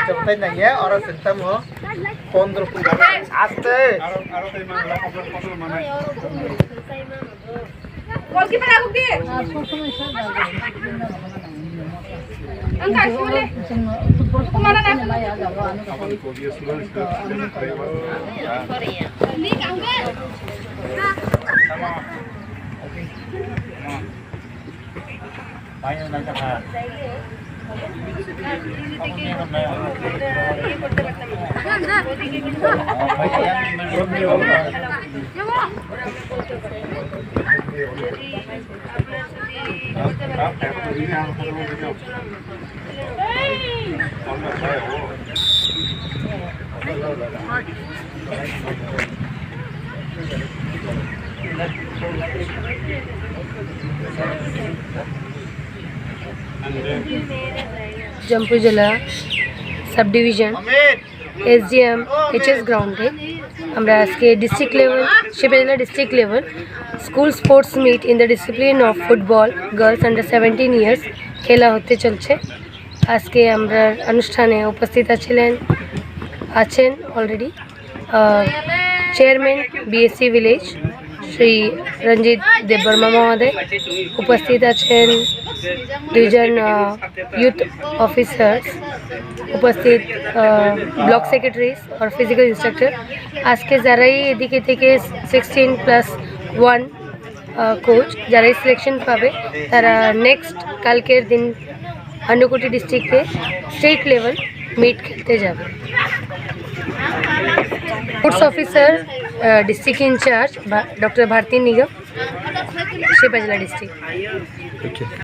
jemput nanya orang sentam ho pondro aste goalkeeper আগুক দিয়ে angkat boleh kemana nak lik angkat banyak banyak hal Jampur जिला sub division SDM HS ग्राउंडे আমরা আজকে district level শিবজেলা district level school sports meet in the discipline of football girls under 17 years খেলা হতে চলছে। আজকে আমরা অনুষ্ঠানে উপস্থিত আছেন already chairman BSC village Shri Ranjit Debbarma महोदय, उपस्थित आছেন डिविजन यूथ ऑफिसर्स, उपस्थित ब्लॉक सेक्रेटरीज और फिजिकल इंस्ट्रक्टर। आज के যারাই এদিকে থেকে 16+1 কোচ যারাই সিলেকশন পাবে তারা নেক্সট কালকের দিন আন্ডুকুটি ডিস্ট্রিক্টে স্টেট লেভেল মিট খেলতে যাবে। Sports officer district in-charge doctor Bharati Nigam, शिवजला डिस्ट्रिक्ट।